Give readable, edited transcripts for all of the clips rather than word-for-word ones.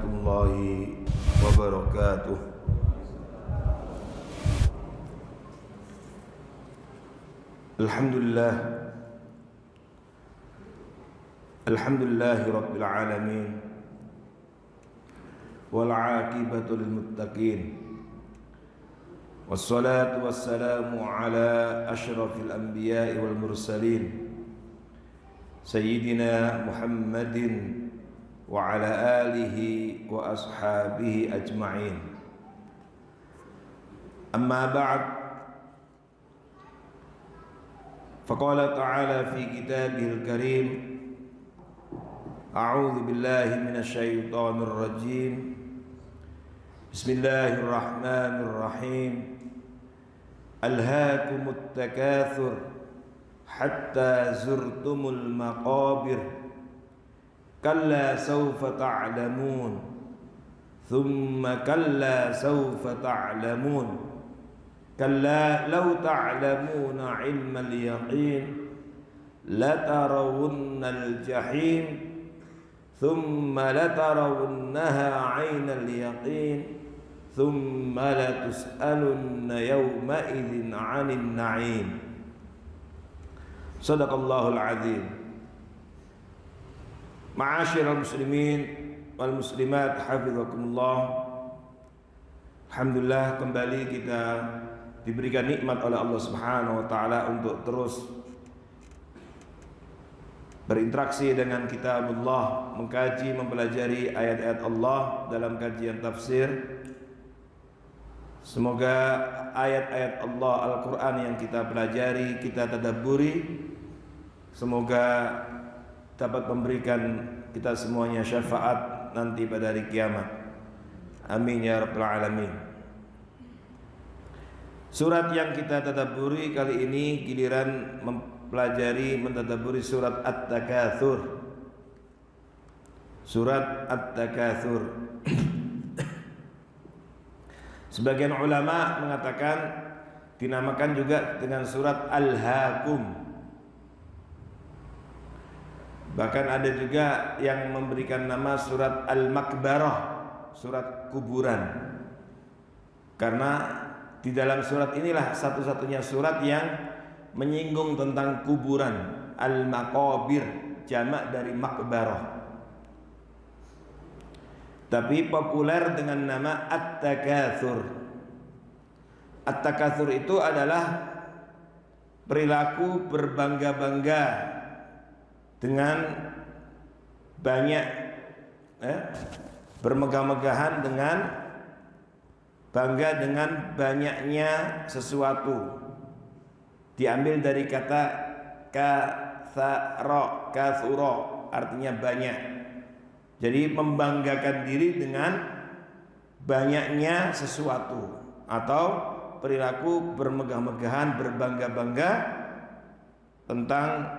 warahmatullahi wabarakatuh. Alhamdulillah, alhamdulillahi rabbil alamin, wal aqibatu lil muttaqin, wassalatu wassalamu ala asyrafil anbiya'i wal mursalin, sayyidina Muhammadin wa ala alihi wa ashabihi ajma'in. Amma ba'd, faqala ta'ala fi kitabihil karim, a'udzu billahi minasy syaithanir rajim, bismillahirrahmanirrahim, alhaakumut takatsur hatta zurtumul maqabir, kalla sawfa ta'lamun, thumma kalla sawfa ta'lamun, kalla law ta'lamuna ilmal yaqin latarawunnal jahim, thumma latarawunnaha 'ainal yaqin, thumma latus'alunna yawma idzin 'anil na'im. Shadaqallahul azim. Ma'asyiral muslimin wal muslimat, hafizakumullah. Alhamdulillah, kembali kita diberikan nikmat oleh Allah Subhanahu wa taala untuk terus berinteraksi dengan kitabullah, mengkaji, mempelajari ayat-ayat Allah dalam kajian tafsir. Semoga ayat-ayat Allah Al-Quran yang kita pelajari, kita tadabburi, semoga dapat memberikan kita semuanya syafaat nanti pada hari kiamat. Amin ya rabbal alamin. Surat yang kita tadabburi kali ini giliran mempelajari, mentadabburi surat At-Takatsur. Surat At-Takatsur. Sebagian ulama mengatakan dinamakan juga dengan surat Al-Hakum. Bahkan ada juga yang memberikan nama surat Al-Makbarah, surat kuburan. Karena di dalam surat inilah satu-satunya surat yang menyinggung tentang kuburan. Al-Maqabir, jamak dari Makbarah. Tapi populer dengan nama At-Takatsur. At-Takatsur itu adalah perilaku berbangga-bangga dengan banyak, bermegah-megahan dengan bangga dengan banyaknya sesuatu. Diambil dari kata katsura, artinya banyak. Jadi membanggakan diri dengan banyaknya sesuatu, atau perilaku bermegah-megahan, berbangga-bangga tentang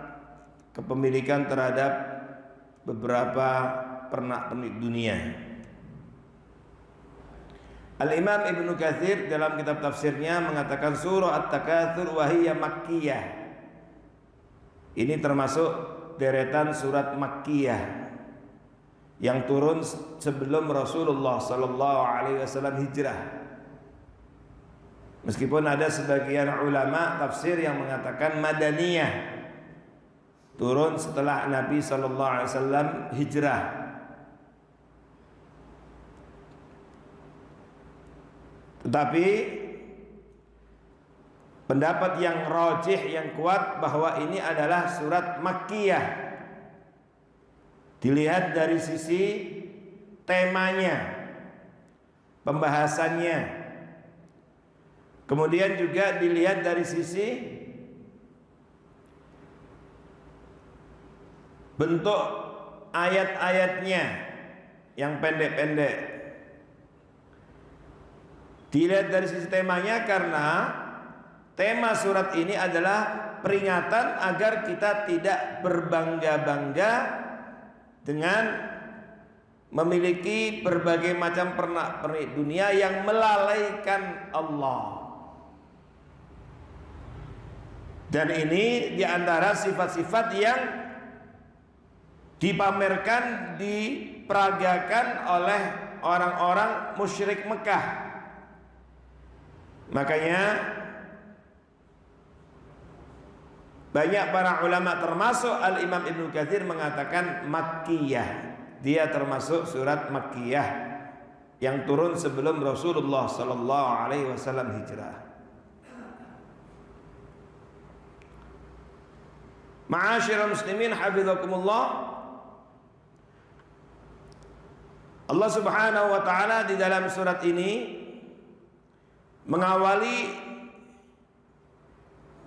kepemilikan terhadap beberapa pernak-pernik dunia. Al-Imam Ibnu Katsir dalam kitab tafsirnya mengatakan surah At-Takatsur wa hiya makkiyah. Ini termasuk deretan surat makkiyah yang turun sebelum Rasulullah sallallahu alaihi wasallam hijrah. Meskipun ada sebagian ulama tafsir yang mengatakan madaniyah, turun setelah Nabi sallallahu alaihi wasallam hijrah. Tetapi pendapat yang rajih, yang kuat, bahwa ini adalah surat makkiyah. Dilihat dari sisi temanya, pembahasannya, kemudian juga dilihat dari sisi bentuk ayat-ayatnya yang pendek-pendek. Dilihat dari sisi temanya, karena tema surat ini adalah peringatan agar kita tidak berbangga-bangga dengan memiliki berbagai macam pernak-pernik dunia yang melalaikan Allah. Dan ini diantara sifat-sifat yang dipamerkan, diperagakan oleh orang-orang musyrik Mekah. Makanya banyak para ulama termasuk Al-Imam Ibnu Katsir mengatakan Makkiyah. Dia termasuk surat Makkiyah yang turun sebelum Rasulullah sallallahu alaihi wasallam hijrah. Ma'asyiral muslimin hafizakumullah, Allah Subhanahu wa taala di dalam surat ini mengawali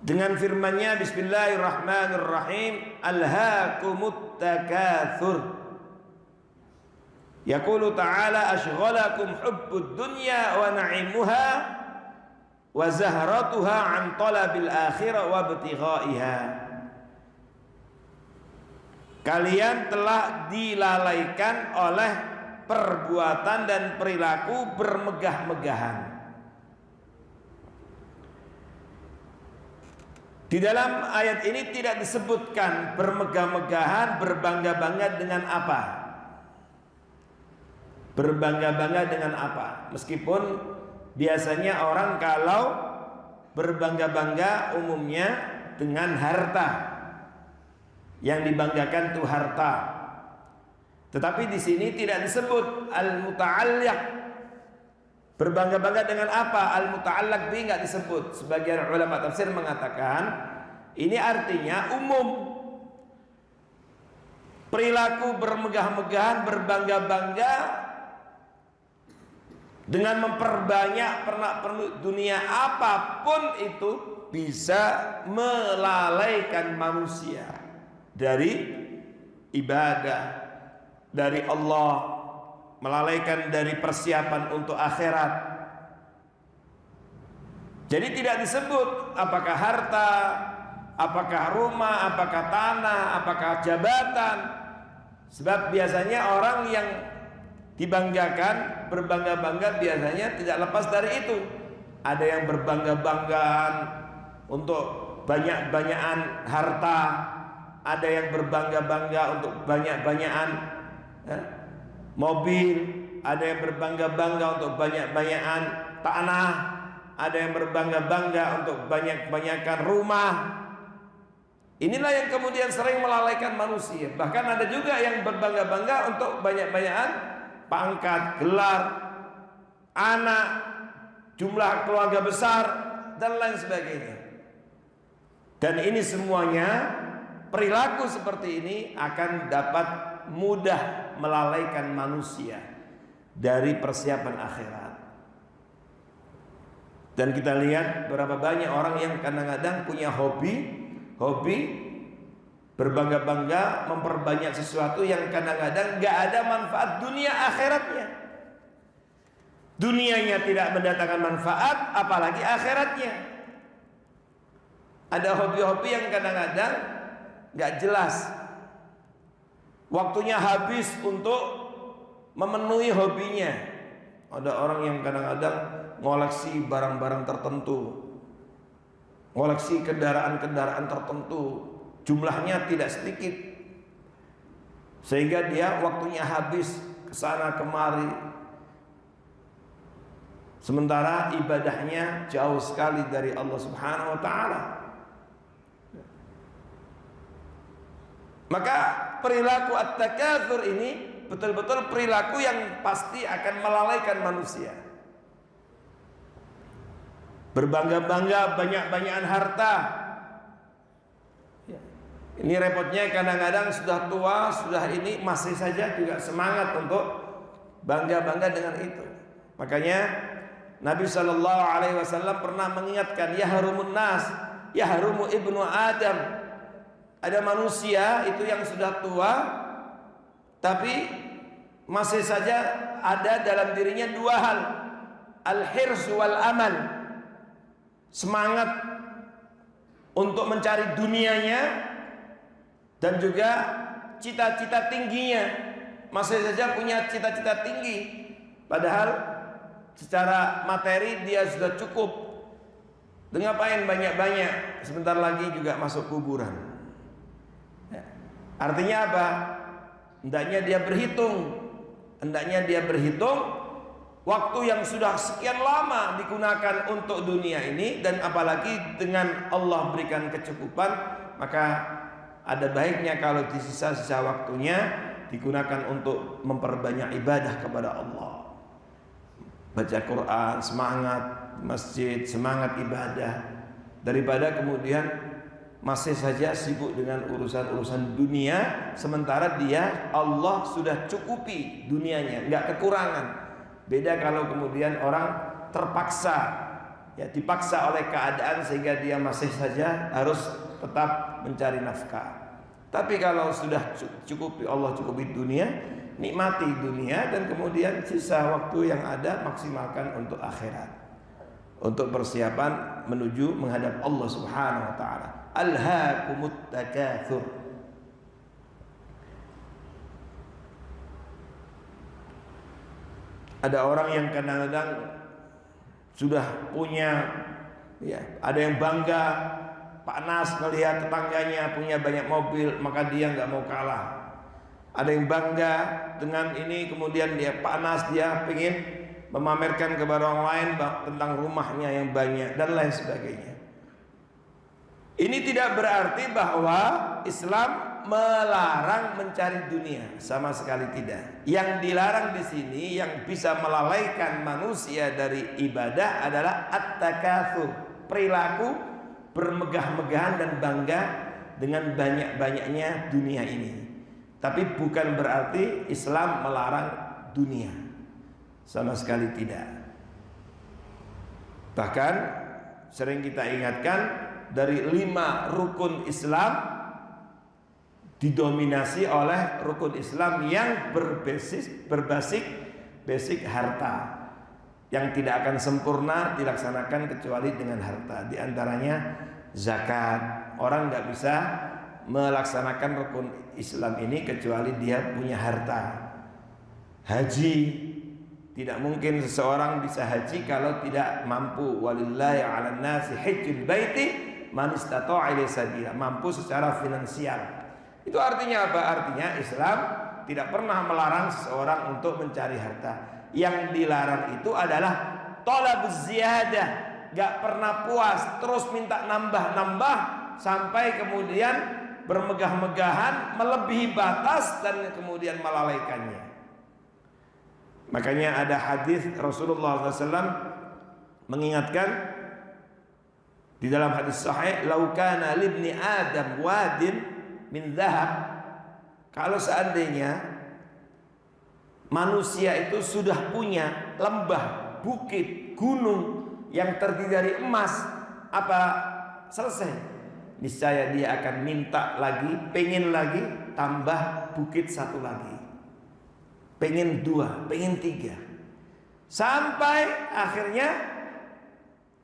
dengan firman-Nya, Bismillahirrahmanirrahim, Alhaakumut takatsur. Yaqulu ta'ala ashghalakum hubbud dunya wa na'imuha wa zahratuha an talabil akhirah wa ibtighaiha. Kalian telah dilalaikan oleh perbuatan dan perilaku bermegah-megahan. Di dalam ayat ini tidak disebutkan bermegah-megahan, berbangga-bangga dengan apa. Berbangga-bangga dengan apa? Meskipun biasanya orang kalau berbangga-bangga umumnya dengan harta. Yang dibanggakan itu harta. Tetapi di sini tidak disebut al-muta'alliq. Berbangga-bangga dengan apa? Al-muta'alliq bi enggak disebut. Sebagian ulama tafsir mengatakan ini artinya umum. Perilaku bermegah-megahan, berbangga-bangga dengan memperbanyak pernak-pernik dunia apapun itu bisa melalaikan manusia dari ibadah, dari Allah, melalaikan dari persiapan untuk akhirat. Jadi tidak disebut apakah harta, apakah rumah, apakah tanah, apakah jabatan. Sebab biasanya orang yang dibanggakan, berbangga-bangga biasanya tidak lepas dari itu. Ada yang berbangga-banggaan untuk banyak-banyakan harta, ada yang berbangga-bangga untuk banyak-banyakan mobil, ada yang berbangga-bangga untuk banyak-banyakan tanah, ada yang berbangga-bangga untuk banyak-banyakan rumah. Inilah yang kemudian sering melalaikan manusia. Bahkan ada juga yang berbangga-bangga untuk banyak-banyakan pangkat, gelar, anak, jumlah keluarga besar, dan lain sebagainya. Dan ini semuanya, perilaku seperti ini akan dapat mudah melalaikan manusia dari persiapan akhirat. Dan kita lihat berapa banyak orang yang kadang-kadang punya hobi berbangga-bangga memperbanyak sesuatu yang kadang-kadang gak ada manfaat dunia akhiratnya. Dunianya tidak mendatangkan manfaat, apalagi akhiratnya. Ada hobi-hobi yang kadang-kadang gak jelas. Waktunya habis untuk memenuhi hobinya. Ada orang yang kadang-kadang ngoleksi barang-barang tertentu, ngoleksi kendaraan-kendaraan tertentu. Jumlahnya tidak sedikit, sehingga dia waktunya habis ke sana kemari, sementara ibadahnya jauh sekali dari Allah Subhanahu wa taala. Maka perilaku at-takatsur ini betul-betul perilaku yang pasti akan melalaikan manusia. Berbangga-bangga, banyak-banyakan harta. Ini repotnya kadang-kadang sudah tua, sudah ini masih saja juga semangat untuk bangga-bangga dengan itu. Makanya Nabi Shallallahu Alaihi Wasallam pernah mengingatkan, ya harumun nas, ya harumu ibnu Adam. Ada manusia itu yang sudah tua, tapi masih saja ada dalam dirinya dua hal, al-hirs wal amal, semangat untuk mencari dunianya, dan juga cita-cita tingginya. Masih saja punya cita-cita tinggi, padahal secara materi dia sudah cukup. Dengan ngapain banyak-banyak, sebentar lagi juga masuk kuburan. Artinya apa? hendaknya dia berhitung waktu yang sudah sekian lama digunakan untuk dunia ini, dan apalagi dengan Allah berikan kecukupan, maka ada baiknya kalau di sisa-sisa waktunya digunakan untuk memperbanyak ibadah kepada Allah. Baca Quran, semangat masjid, semangat ibadah, daripada kemudian masih saja sibuk dengan urusan-urusan dunia, sementara dia Allah sudah cukupi dunianya, nggak kekurangan. Beda kalau kemudian orang terpaksa, ya dipaksa oleh keadaan sehingga dia masih saja harus tetap mencari nafkah. Tapi kalau sudah cukupi Allah, cukupi dunia, nikmati dunia, dan kemudian sisa waktu yang ada maksimalkan untuk akhirat, untuk persiapan menuju menghadap Allah Subhanahu wa taala. Alhaakumut takatsur. Ada orang yang kadang-kadang sudah punya, ya, ada yang bangga, Pak Nas melihat tetangganya punya banyak mobil, maka dia nggak mau kalah. Ada yang bangga dengan ini, kemudian dia panas, dia ingin memamerkan kepada orang lain tentang rumahnya yang banyak dan lain sebagainya. Ini tidak berarti bahwa Islam melarang mencari dunia, sama sekali tidak. Yang dilarang di sini, yang bisa melalaikan manusia dari ibadah adalah at-takatsur, perilaku bermegah-megahan dan bangga dengan banyak-banyaknya dunia ini. Tapi bukan berarti Islam melarang dunia, sama sekali tidak. Bahkan sering kita ingatkan, dari 5 rukun Islam didominasi oleh rukun Islam yang berbasis harta, yang tidak akan sempurna dilaksanakan kecuali dengan harta. Di antaranya zakat. Orang nggak bisa melaksanakan rukun Islam ini kecuali dia punya harta. Haji, tidak mungkin seseorang bisa haji kalau tidak mampu. Walillahi 'alan nasi hajjul baiti man istata'a ilaihi sabila, mampu secara finansial. Itu artinya apa? Artinya Islam tidak pernah melarang seseorang untuk mencari harta. Yang dilarang itu adalah thalabuz ziyadah, gak pernah puas, terus minta nambah-nambah sampai kemudian bermegah-megahan melebihi batas dan kemudian melalaikannya. Makanya ada hadis Rasulullah SAW mengingatkan di dalam hadis sahih, "Lau kana libni Adam wadin min dhahab." Kalau seandainya manusia itu sudah punya lembah, bukit, gunung yang terdiri dari emas, apa selesai? Niscaya dia akan minta lagi, pengen lagi, tambah bukit satu lagi, pengen 2, pengen 3, sampai akhirnya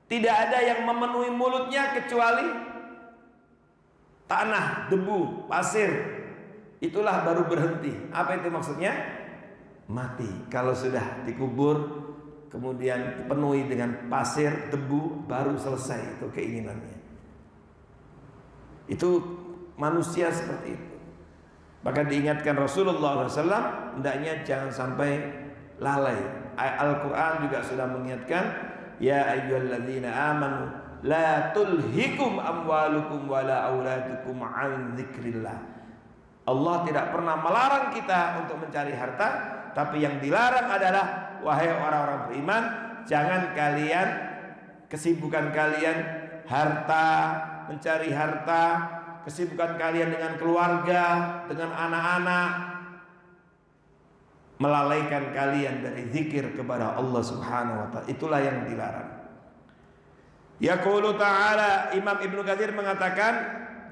tidak ada yang memenuhi mulutnya kecuali tanah, debu, pasir. Itulah baru berhenti. Apa itu maksudnya? Mati. Kalau sudah dikubur kemudian dipenuhi dengan pasir, debu, baru selesai itu keinginannya. Itu manusia seperti itu. Maka diingatkan Rasulullah SAW, hendaknya jangan sampai lalai. Al-Quran juga sudah mengingatkan, ya ayyuhalladzina amanu la tulhikum amwalukum wala auladukum an dzikrillah. Allah tidak pernah melarang kita untuk mencari harta, tapi yang dilarang adalah, wahai orang-orang beriman, jangan kalian, kesibukan kalian harta, mencari harta, kesibukan kalian dengan keluarga, dengan anak-anak, melalaikan kalian dari zikir kepada Allah Subhanahu wa taala. Itulah yang dilarang. Yaqulu ta'ala, Imam Ibnu Katsir mengatakan,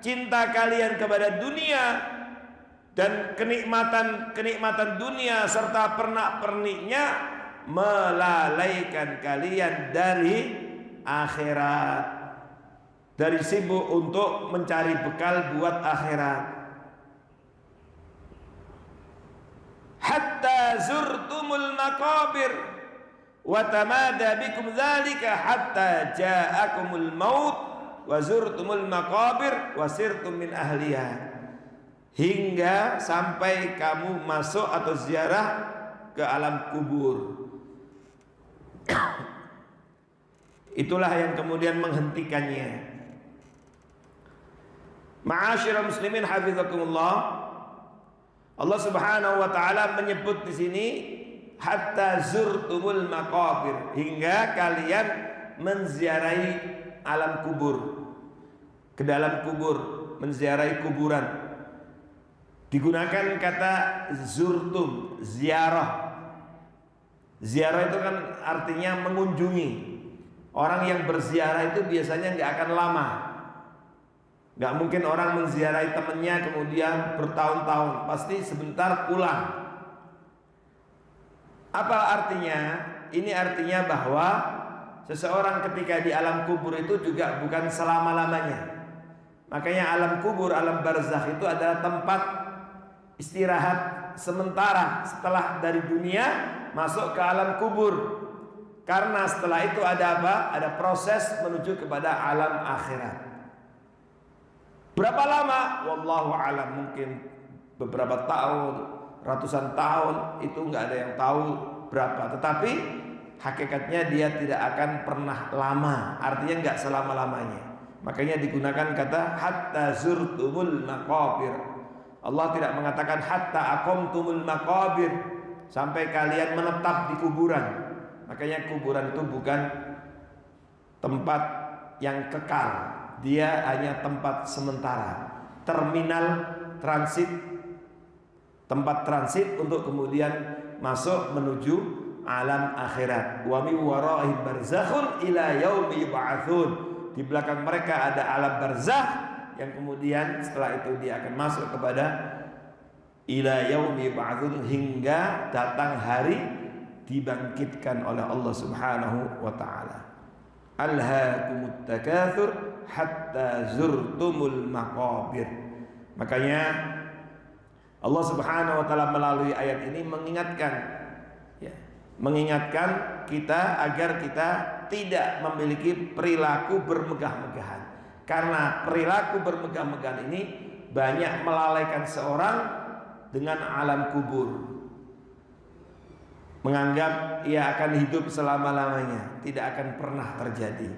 cinta kalian kepada dunia dan kenikmatan dunia serta pernak-perniknya melalaikan kalian dari akhirat, dari sibuk untuk mencari bekal buat akhirat. Hatta zurtumul maqabir wa tamada bikum dzalika hatta ja'akumul maut wa zurtumul maqabir wa sirtum min ahliha. hingga sampai kamu masuk atau ziarah ke alam kubur. Itulah yang kemudian menghentikannya. Ma'asyiral muslimin hafizakumullah, Allah Subhanahu wa taala menyebut di sini hatta zurtumul maqabir, hingga kalian menziarahi alam kubur, ke dalam kubur, menziarahi kuburan. Digunakan kata zurtum, ziarah. Ziarah itu kan artinya mengunjungi. Orang yang berziarah itu biasanya nggak akan lama. Nggak mungkin orang menziarahi temannya kemudian bertahun-tahun, pasti sebentar pulang. Apa artinya? Ini artinya bahwa seseorang ketika di alam kubur itu juga bukan selama-lamanya. Makanya alam kubur, alam barzakh itu adalah tempat istirahat sementara setelah dari dunia masuk ke alam kubur. Karena setelah itu ada apa? Ada proses menuju kepada alam akhirat. Berapa lama? Wallahu alam, mungkin beberapa tahun, ratusan tahun, itu nggak ada yang tahu berapa. Tetapi hakikatnya dia tidak akan pernah lama, artinya nggak selama-lamanya. Makanya digunakan kata hatta zurtumul maqabir. Allah tidak mengatakan hatta aqamtumul maqabir, sampai kalian menetap di kuburan. Makanya kuburan itu bukan tempat yang kekal. Dia hanya tempat sementara, terminal transit, tempat transit untuk kemudian masuk menuju alam akhirat. Wa min wara'ihim barzakhun ila yaumi yub'atsun. Di belakang mereka ada alam barzakh yang kemudian setelah itu dia akan masuk kepada ila yaumi yub'atsun, hingga datang hari dibangkitkan oleh Allah Subhanahu wa taala. Alhaakumut takatsur hatta zurtumul maqabir. Makanya Allah Subhanahu wa taala melalui ayat ini mengingatkan, ya, mengingatkan kita agar kita tidak memiliki perilaku bermegah-megahan. Karena perilaku bermegah-megahan ini banyak melalaikan seorang dengan alam kubur. Menganggap ia akan hidup selama-lamanya, tidak akan pernah terjadi.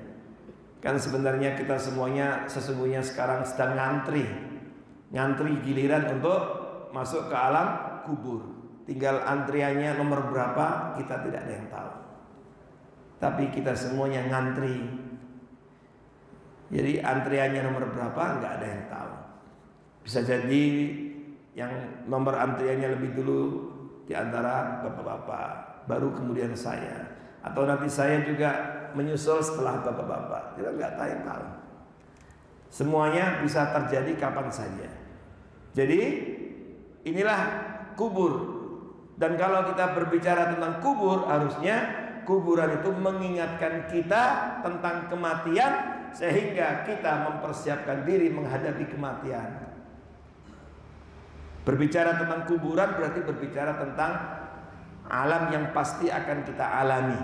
Kan sebenarnya kita semuanya sesungguhnya sekarang sedang ngantri giliran untuk masuk ke alam kubur. Tinggal antriannya nomor berapa kita tidak ada yang tahu. Tapi kita semuanya ngantri. Jadi antriannya nomor berapa nggak ada yang tahu. Bisa jadi yang nomor antriannya lebih dulu di antara bapak-bapak, baru kemudian saya, atau nanti saya juga menyusul setelah bapak-bapak. Kita nggak tahu. Semuanya bisa terjadi kapan saja. Jadi inilah kubur. Dan kalau kita berbicara tentang kubur, harusnya kuburan itu mengingatkan kita tentang kematian, sehingga kita mempersiapkan diri menghadapi kematian. Berbicara tentang kuburan berarti berbicara tentang alam yang pasti akan kita alami.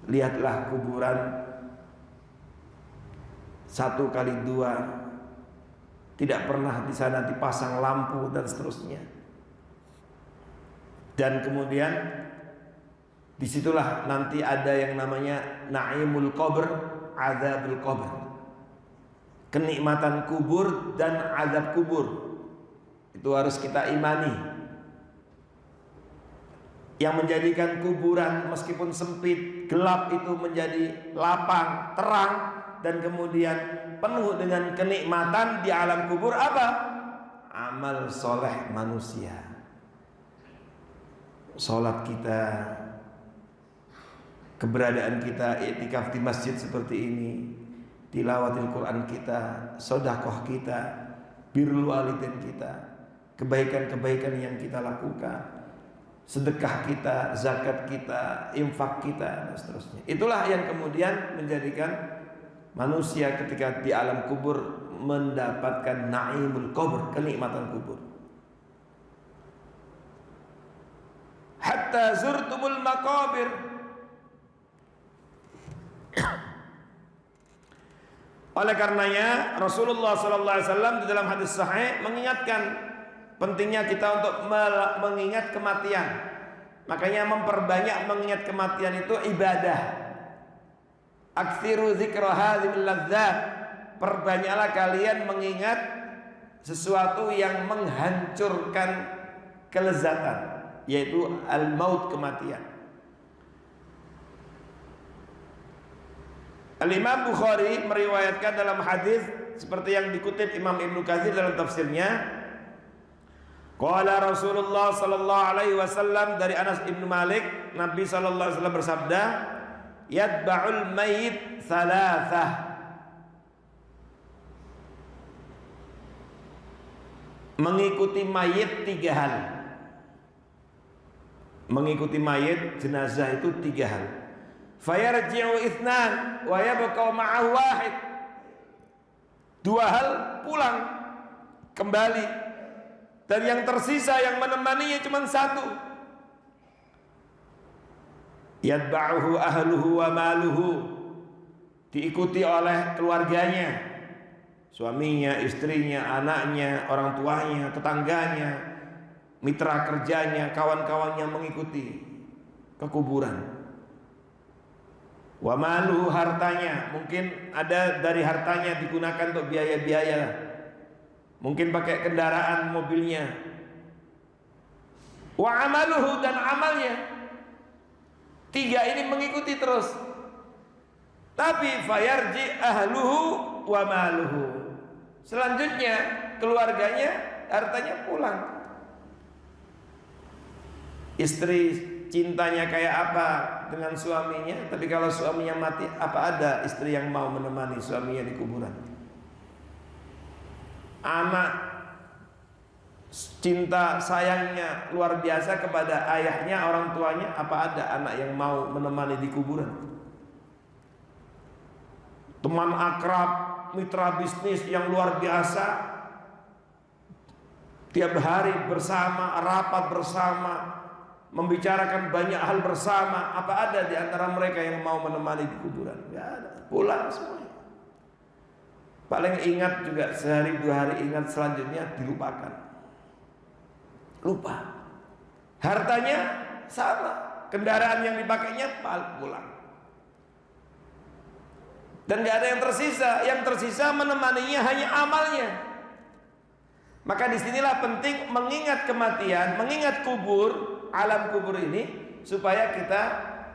Lihatlah kuburan 1x2, tidak pernah di sana dipasang lampu dan seterusnya. Dan kemudian disitulah nanti ada yang namanya naimul qabr, azabul qabr, kenikmatan kubur dan azab kubur. Itu harus kita imani. Yang menjadikan kuburan meskipun sempit, gelap itu menjadi lapang, terang, dan kemudian penuh dengan kenikmatan di alam kubur apa? Amal soleh manusia. Sholat kita, keberadaan kita i'tikaf di masjid seperti ini, tilawatil Quran kita, sedekah kita, birrul walidain kita, kebaikan-kebaikan yang kita lakukan, sedekah kita, zakat kita, infak kita, dan seterusnya. Itulah yang kemudian menjadikan manusia ketika di alam kubur mendapatkan naimul qabr, kenikmatan kubur. Hatta zurtumul maqabir. Oleh karenanya Rasulullah SAW di dalam hadis sahih mengingatkan pentingnya kita untuk mengingat kematian. Makanya memperbanyak mengingat kematian itu ibadah. Aktsiru dzikra hadzal ladzat. Perbanyaklah kalian mengingat sesuatu yang menghancurkan kelezatan, yaitu al-maut, kematian. Al-Imam Bukhari meriwayatkan dalam hadis seperti yang dikutip Imam Ibnu Katsir dalam tafsirnya, qala Rasulullah sallallahu alaihi wasallam, dari Anas bin Malik, Nabi sallallahu alaihi wasallam bersabda, yatba'ul mayyit thalathah. Mengikuti mayit 3 hal. Mengikuti mayit jenazah itu 3 hal. Fayarji'u itsnan wa yabqa ma'ahu wahid. 2 hal pulang kembali, dan yang tersisa yang menemaninya cuma 1. Yatba'uhu ahluhu wa maluhu. Diikuti oleh keluarganya, suaminya, istrinya, anaknya, orang tuanya, tetangganya, mitra kerjanya, kawan-kawannya mengikuti ke kuburan. Wa maluhu, hartanya, mungkin ada dari hartanya digunakan untuk biaya-biaya, mungkin pakai kendaraan, mobilnya. Wa amaluhu, dan amalnya. 3 ini mengikuti terus. Tapi fayarji ahluhu wa maluhu. Selanjutnya keluarganya, hartanya pulang. Istri cintanya kayak apa dengan suaminya, tapi kalau suaminya mati, apa ada istri yang mau menemani suaminya di kuburan? Anak cinta sayangnya luar biasa kepada ayahnya, orang tuanya, apa ada anak yang mau menemani di kuburan? Teman akrab, mitra bisnis yang luar biasa, tiap hari bersama, rapat bersama, membicarakan banyak hal bersama, apa ada di antara mereka yang mau menemani di kuburan? Tidak ada, pulang semuanya. Paling ingat juga sehari 2 hari ingat, selanjutnya dilupakan, lupa. Hartanya sama, kendaraan yang dipakainya pulang, dan gak ada yang tersisa. Yang tersisa menemaninya hanya amalnya. Maka disinilah penting mengingat kematian, mengingat kubur, alam kubur ini, supaya kita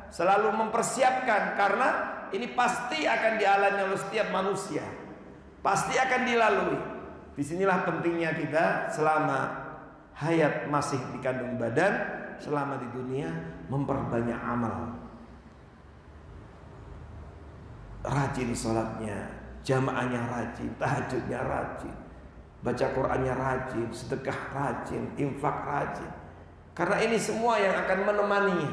selalu mempersiapkan, karena ini pasti akan dialami oleh setiap manusia, pasti akan dilalui. Disinilah pentingnya kita selama hayat masih di kandung badan, selama di dunia, memperbanyak amal. Rajin sholatnya, jamaahnya rajin, tahajudnya rajin, baca Qur'annya rajin, sedekah rajin, infak rajin. Karena ini semua yang akan menemaninya.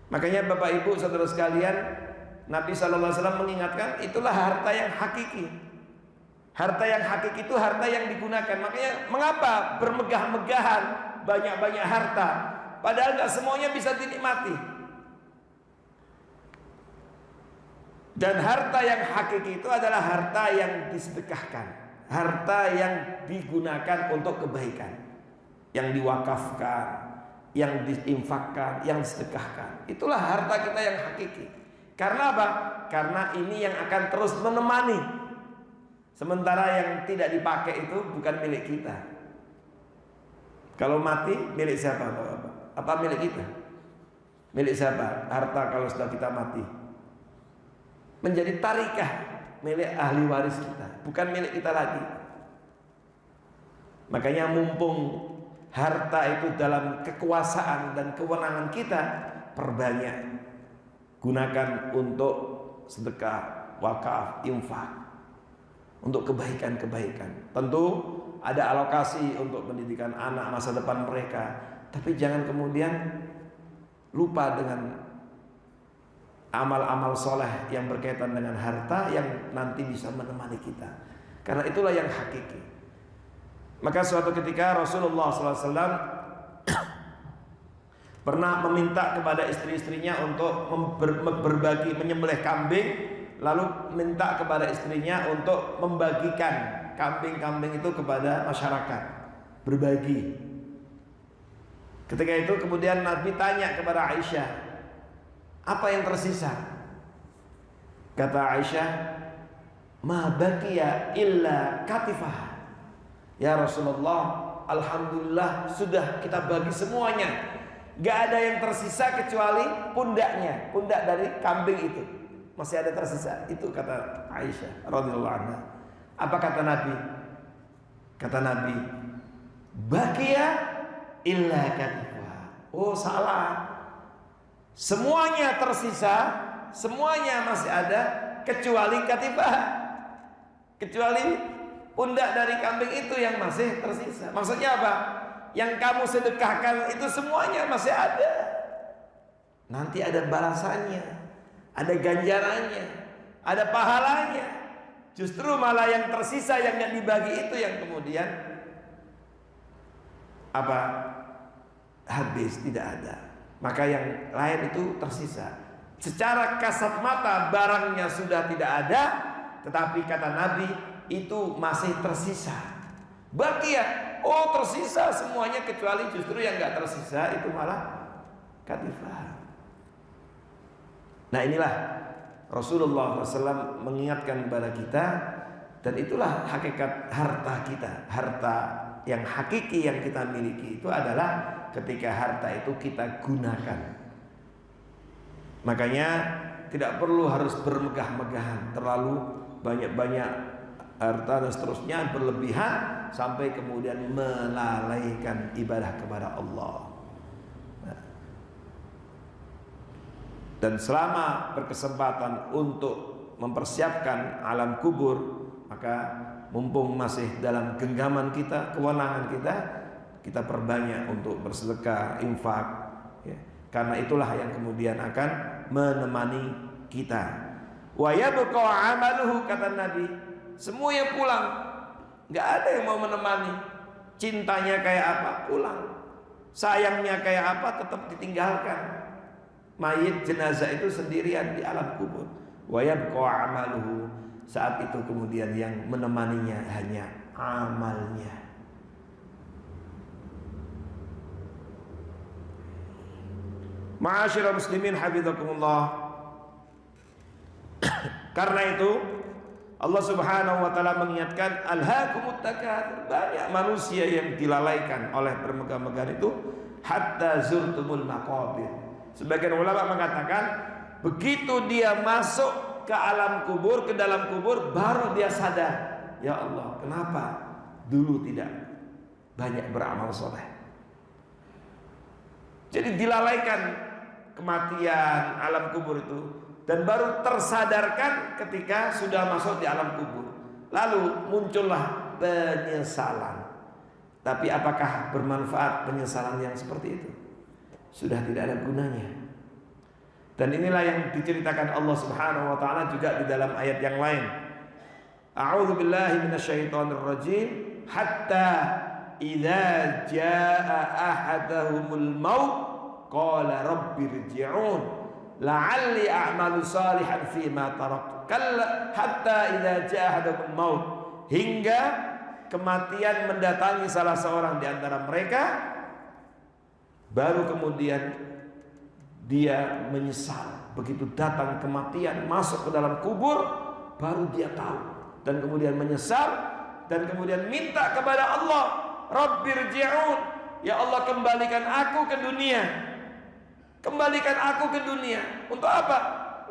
Makanya Bapak Ibu saudara sekalian, Nabi SAW mengingatkan, itulah harta yang hakiki. Harta yang hakiki itu harta yang digunakan. Makanya mengapa bermegah-megahan banyak-banyak harta, padahal gak semuanya bisa dinikmati. Dan harta yang hakiki itu adalah harta yang disedekahkan, harta yang digunakan untuk kebaikan, yang diwakafkan, yang diinfakkan, yang disedekahkan. Itulah harta kita yang hakiki. Karena apa? Karena ini yang akan terus menemani. Sementara yang tidak dipakai itu bukan milik kita. Kalau mati, milik siapa Bapak? Apa milik kita? Milik siapa? Harta kalau sudah kita mati menjadi tarikah, milik ahli waris kita, bukan milik kita lagi. Makanya mumpung harta itu dalam kekuasaan dan kewenangan kita, perbanyak, gunakan untuk sedekah, wakaf, infak, untuk kebaikan-kebaikan. Tentu ada alokasi untuk pendidikan anak, masa depan mereka, tapi jangan kemudian lupa dengan amal-amal soleh yang berkaitan dengan harta yang nanti bisa menemani kita. Karena itulah yang hakiki. Maka suatu ketika Rasulullah SAW pernah meminta kepada istri-istrinya untuk berbagi, menyembelih kambing lalu minta kepada istrinya untuk membagikan kambing-kambing itu kepada masyarakat, berbagi. Ketika itu kemudian Nabi tanya kepada Aisyah, apa yang tersisa? Kata Aisyah, ma baqiya illa katifah. Ya Rasulullah, alhamdulillah sudah kita bagi semuanya. Gak ada yang tersisa kecuali pundaknya, pundak dari kambing itu masih ada tersisa. Itu kata Aisyah radhiyallahu anha. Apa kata Nabi? Kata Nabi, baqiya illa katifah. Oh salah. Semuanya tersisa, semuanya masih ada kecuali katifah, kecuali pundak dari kambing itu yang masih tersisa. Maksudnya apa? Yang kamu sedekahkan itu semuanya masih ada. Nanti ada balasannya, ada ganjarannya, ada pahalanya. Justru malah yang tersisa yang nggak dibagi itu yang kemudian apa? Habis, tidak ada. Maka yang lain itu tersisa. Secara kasat mata barangnya sudah tidak ada, tetapi kata Nabi itu masih tersisa. Baqiyah, oh tersisa semuanya kecuali justru yang nggak tersisa itu malah katifah. Nah inilah Rasulullah SAW mengingatkan kepada kita, dan itulah hakikat harta kita. Harta yang hakiki yang kita miliki itu adalah ketika harta itu kita gunakan. Makanya tidak perlu harus bermegah-megahan, terlalu banyak-banyak harta dan seterusnya, berlebihan sampai kemudian melalaikan ibadah kepada Allah. Dan selama berkesempatan untuk mempersiapkan alam kubur, maka mumpung masih dalam genggaman kita, kewenangan kita perbanyak untuk bersedekah, infak, ya. Karena itulah yang kemudian akan menemani kita. Wa yabqa amaluhu, kata Nabi, semua yang pulang, nggak ada yang mau menemani. Cintanya kayak apa, pulang. Sayangnya kayak apa, tetap ditinggalkan. Mayit jenazah itu sendirian di alam kubur. Wa yabqa amaluhu, saat itu kemudian yang menemaninya hanya amalnya. Ma'asyiral muslimin hafizakumullah. Karena itu Allah Subhanahu wa taala mengingatkan, alhaakumut takatsur. Banyak manusia yang dilalaikan oleh bermegah-megahan itu hatta zurtumul maqabir. Sebagian ulama mengatakan begitu dia masuk ke alam kubur, ke dalam kubur, baru dia sadar, ya Allah, kenapa dulu tidak banyak beramal soleh. Jadi dilalaikan kematian, alam kubur itu, dan baru tersadarkan ketika sudah masuk di alam kubur. Lalu muncullah penyesalan. Tapi apakah bermanfaat penyesalan yang seperti itu? Sudah tidak ada gunanya. Dan inilah yang diceritakan Allah Subhanahu wa taala juga di dalam ayat yang lain. A'udzu billahi minasyaitonir rajim, hatta idza jaa ahadahumul maut qala rabbirji'un la'alli a'malu salihan fima taraktu. Kalla hatta idza jaa ahadahumul maut, hingga kematian mendatangi salah seorang di antara mereka, baru kemudian dia menyesal. Begitu datang kematian, masuk ke dalam kubur, baru dia tahu, dan kemudian menyesal, dan kemudian minta kepada Allah, Rabbirji'un, ya Allah, kembalikan aku ke dunia. Kembalikan aku ke dunia. Untuk apa?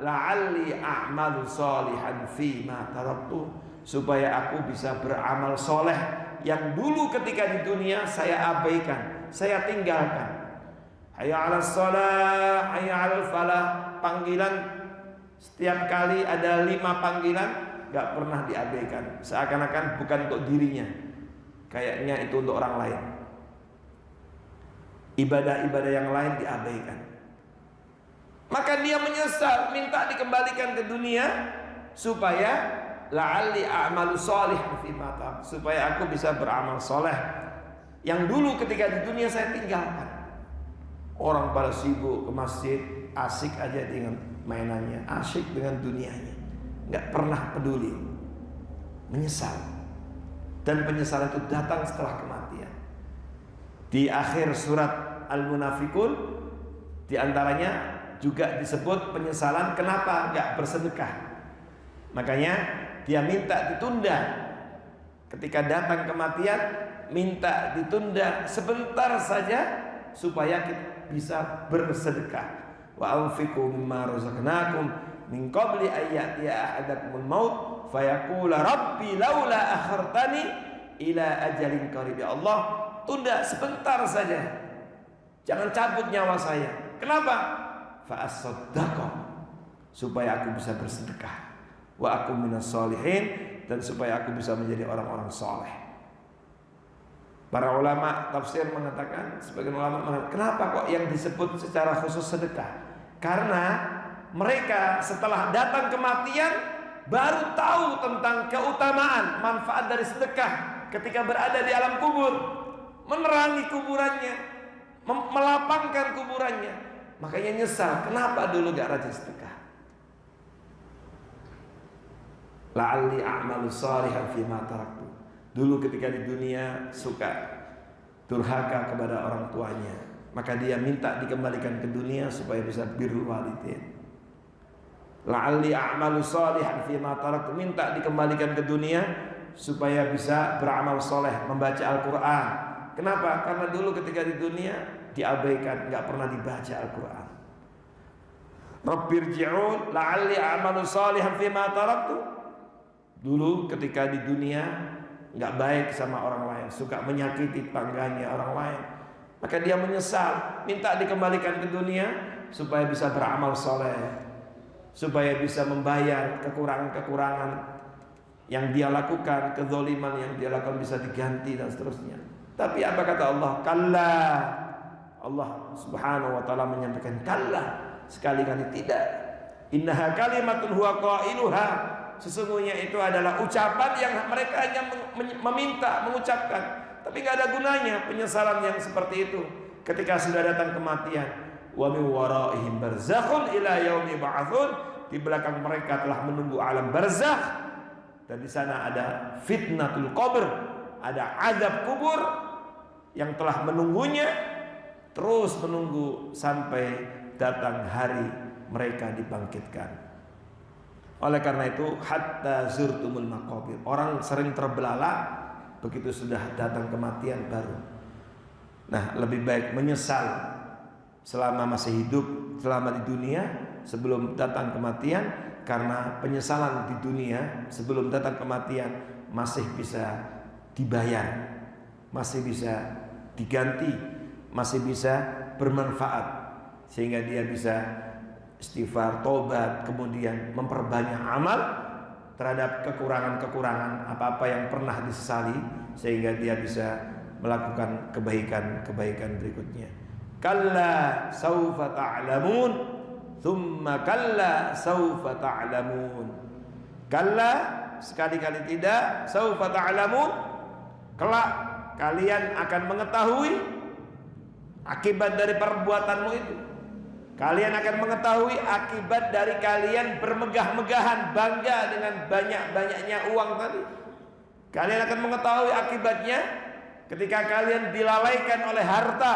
La'alli a'malu salihan fima taraktu, supaya aku bisa beramal soleh yang dulu ketika di dunia saya abaikan, saya tinggalkan. Hayya 'alas shalah, hayya 'alal falah. Panggilan setiap kali ada 5 panggilan, gak pernah diabaikan. Seakan-akan bukan untuk dirinya, kayaknya itu untuk orang lain. Ibadah-ibadah yang lain diabaikan. Maka dia menyesal, minta dikembalikan ke dunia supaya la'alli a'malu shalihan fima taraktu, supaya aku bisa beramal soleh yang dulu ketika di dunia saya tinggalkan. Orang pada sibuk ke masjid, asik aja dengan mainannya, asik dengan dunianya. nggak pernah peduli, menyesal. Dan penyesalan itu datang setelah kematian. Di akhir surat Al-Munafiqun di antaranya juga disebut penyesalan kenapa nggak bersedekah. Makanya dia minta ditunda. Ketika datang kematian, minta ditunda sebentar saja supaya kita bisa bersedekah. Wa anfiqu mimma razaqnakum min qabli an ya'tiya ahadakumul maut fayaqula rabbi laula akhartani ila ajalin qarib. Ya Allah, tunda sebentar saja. Jangan cabut nyawa saya. Kenapa? Fa asaddaqa, supaya aku bisa bersedekah. Wa aku minas sholihin, dan supaya aku bisa menjadi orang-orang soleh. Para ulama tafsir mengatakan, sebagian ulama mengatakan, kenapa kok yang disebut secara khusus sedekah? Karena mereka setelah datang kematian baru tahu tentang keutamaan, manfaat dari sedekah ketika berada di alam kubur, menerangi kuburannya, melapangkan kuburannya. Makanya nyesal, kenapa dulu gak rajin sedekah? La'alli a'malu shalihan fima taraktu. Dulu ketika di dunia suka durhaka kepada orang tuanya, maka dia minta dikembalikan ke dunia supaya bisa birrul walidain. La'alli a'malu shalihan fima taraktu, minta dikembalikan ke dunia supaya bisa beramal soleh, membaca Al-Quran. Kenapa? Karena dulu ketika di dunia diabaikan, nggak pernah dibaca Al-Quran. Rabbirji'un la'alli a'malu shalihan fima taraktu. Dulu ketika di dunia nggak baik sama orang lain, suka menyakiti tetangganya orang lain, maka dia menyesal, minta dikembalikan ke dunia supaya bisa beramal soleh, supaya bisa membayar kekurangan-kekurangan yang dia lakukan, kezaliman yang dia lakukan bisa diganti dan seterusnya. Tapi apa kata Allah? Kalla. Allah subhanahu wa ta'ala menyampaikan kalla, sekali-kali tidak. Innaha kalimatun huwa qailuha, sesungguhnya itu adalah ucapan yang mereka hanya meminta, mengucapkan, tapi nggak ada gunanya penyesalan yang seperti itu ketika sudah datang kematian. Wa min waraihim barzakhun ila yaumi ba'atsun, di belakang mereka telah menunggu alam barzakh, dan di sana ada fitnatul qabr, ada azab kubur yang telah menunggunya, terus menunggu sampai datang hari mereka dibangkitkan. Oleh karena itu, hatta zurtumul maqabir, orang sering terbelalak begitu sudah datang kematian baru. Nah, lebih baik menyesal selama masih hidup, selama di dunia sebelum datang kematian, karena penyesalan di dunia sebelum datang kematian masih bisa dibayar, masih bisa diganti, masih bisa bermanfaat, sehingga dia bisa istighfar, tobat, kemudian memperbanyak amal terhadap kekurangan-kekurangan apa-apa yang pernah disesali, sehingga dia bisa melakukan kebaikan-kebaikan berikutnya. Kalla saufa ta'lamun, thumma kalla saufa ta'lamun. Kalla, sekali-kali tidak, saufa ta'lamun, kelak kalian akan mengetahui akibat dari perbuatanmu itu. Kalian akan mengetahui akibat dari kalian bermegah-megahan, bangga dengan banyak-banyaknya uang tadi. Kalian akan mengetahui akibatnya ketika kalian dilalaikan oleh harta,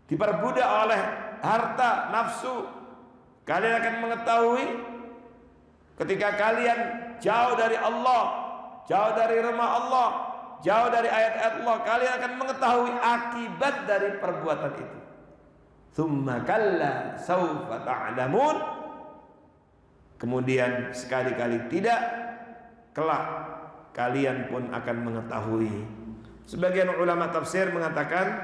diperbudak oleh harta nafsu. Kalian akan mengetahui ketika kalian jauh dari Allah, jauh dari rumah Allah, jauh dari ayat-ayat Allah, kalian akan mengetahui akibat dari perbuatan itu. Tsumma kalla saufa ta'lamun, kemudian sekali-kali tidak, kelak kalian pun akan mengetahui. Sebagian ulama tafsir mengatakan,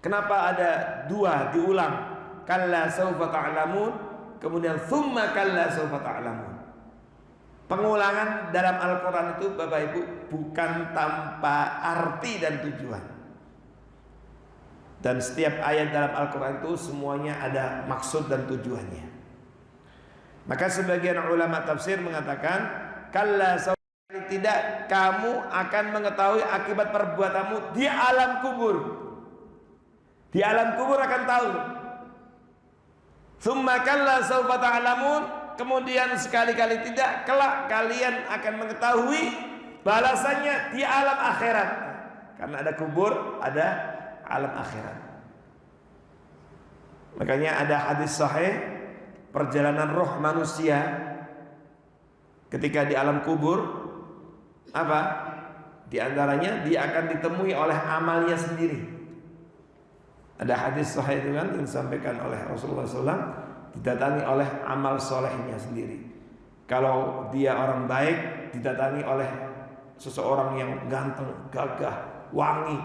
kenapa ada dua diulang, kalla saufa ta'lamun, kemudian tsumma kalla saufa ta'lamun. Pengulangan dalam Al-Quran itu Bapak Ibu bukan tanpa arti dan tujuan. Dan setiap ayat dalam Al-Quran itu semuanya ada maksud dan tujuannya. Maka sebagian ulama tafsir mengatakan, kalla saufa, tidak, kamu akan mengetahui akibat perbuatanmu di alam kubur. Di alam kubur akan tahu. Tsumma kalla saufa ta'lamun, kemudian sekali-kali tidak, kelak kalian akan mengetahui balasannya di alam akhirat. Karena ada kubur, ada alam akhirat. Makanya ada hadis sahih perjalanan roh manusia ketika di alam kubur, apa? Di antaranya dia akan ditemui oleh amalnya sendiri. Ada hadis sahih itu kan yang disampaikan oleh Rasulullah SAW, didatangi oleh amal solehnya sendiri. Kalau dia orang baik, didatangi oleh seseorang yang ganteng, gagah, wangi.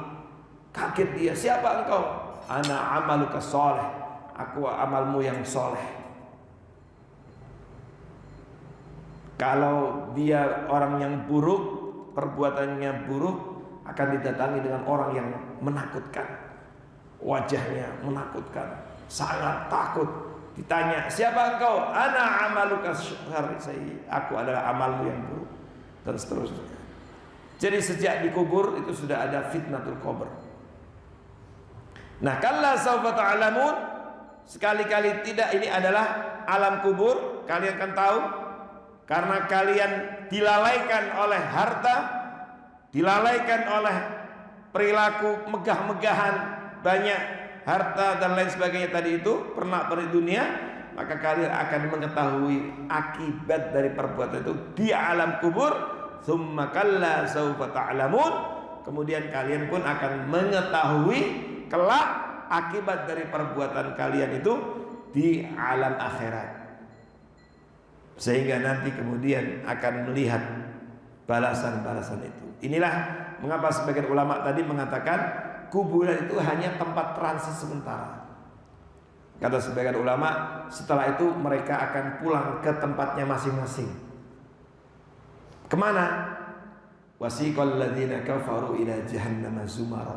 Kaget dia, siapa engkau? Ana amaluka soleh, aku amalmu yang soleh. Kalau dia orang yang buruk, perbuatannya buruk, akan didatangi dengan orang yang menakutkan. Wajahnya menakutkan, sangat takut. Ditanya, siapa engkau? Ana amaluka syarri, aku adalah amalmu yang buruk, dan seterusnya. Jadi sejak dikubur itu sudah ada fitnatul qabr. Nah, kalla sawfa ta'lamun, sekali-kali tidak, ini adalah alam kubur. Kalian akan tahu, karena kalian dilalaikan oleh harta, dilalaikan oleh perilaku megah-megahan, banyak harta dan lain sebagainya tadi itu, pernah pada dunia, maka kalian akan mengetahui akibat dari perbuatan itu di alam kubur. Tsumma kalla sawfa ta'lamun, kemudian kalian pun akan mengetahui kelak akibat dari perbuatan kalian itu di alam akhirat, sehingga nanti kemudian akan melihat balasan-balasan itu. Inilah mengapa sebagian ulama tadi mengatakan kuburan itu hanya tempat transit sementara. Kata sebagian ulama, setelah itu mereka akan pulang ke tempatnya masing-masing. Kemana? Wasiqal ladzina kafaru ila jahannam zumara,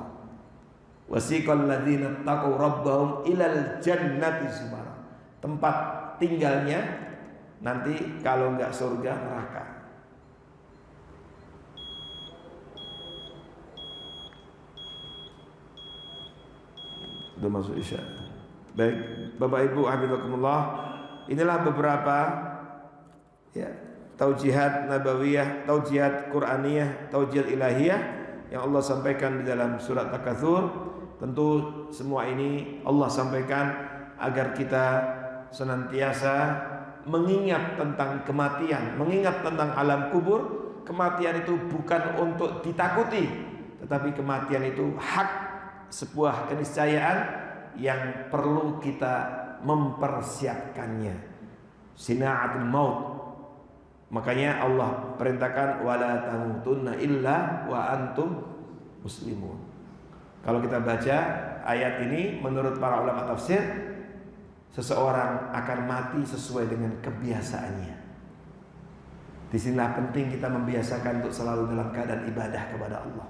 wasiqal ladzina taqaw rabbahum ilal jannati zumara. Tempat tinggalnya nanti kalau enggak surga, neraka. Sudah masuk isya. Baik, Bapak Ibu hafizakumullah, inilah beberapa ya taujihat nabawiyah, taujihat Qur'aniyah, taujihat ilahiyah yang Allah sampaikan di dalam surat Takatsur. Tentu semua ini Allah sampaikan agar kita senantiasa mengingat tentang kematian, mengingat tentang alam kubur. Kematian itu bukan untuk ditakuti, tetapi kematian itu hak, sebuah keniscayaan yang perlu kita mempersiapkannya. Sina'atul maut. Makanya Allah perintahkan wala tamutunna illa wa antum muslimun. Kalau kita baca ayat ini, menurut para ulama tafsir, seseorang akan mati sesuai dengan kebiasaannya. Disinilah penting kita membiasakan untuk selalu dalam keadaan ibadah kepada Allah.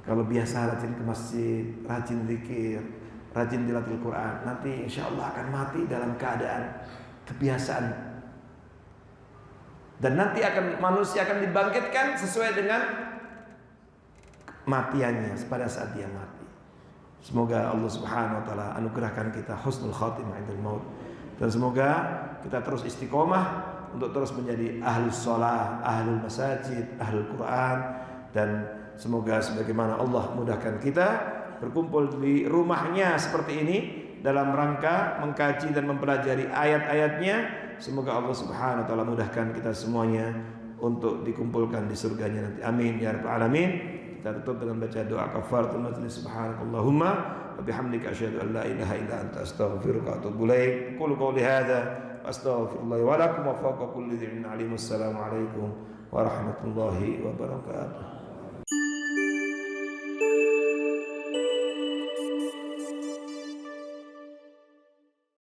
Kalau biasa rajin ke masjid, rajin zikir, rajin tilawatul Quran, nanti insya Allah akan mati dalam keadaan kebiasaan. Dan nanti manusia akan dibangkitkan sesuai dengan matiannya pada saat dia mati. Semoga Allah Subhanahu wa taala anugerahkan kita husnul khatimah indal maut, dan semoga kita terus istiqomah untuk terus menjadi ahlus shalah, ahlul masajid, ahlul Quran, dan semoga sebagaimana Allah mudahkan kita berkumpul di rumahnya seperti ini dalam rangka mengkaji dan mempelajari ayat-ayatnya. Semoga Allah Subhanahu wa taala mudahkan kita semuanya untuk dikumpulkan di surganya nanti. Amin ya rabbal alamin. Kita tutup dengan baca doa kafaratul majlis. Subhanakallahumma wa bihamdika asyhadu an la ilaha illa anta astaghfiruka wa atubu ilaik. Qul qawli hadza astaghfirullah wa lakum wa fawqa kulli dzin alim. Assalamu alaikum warahmatullahi wabarakatuh.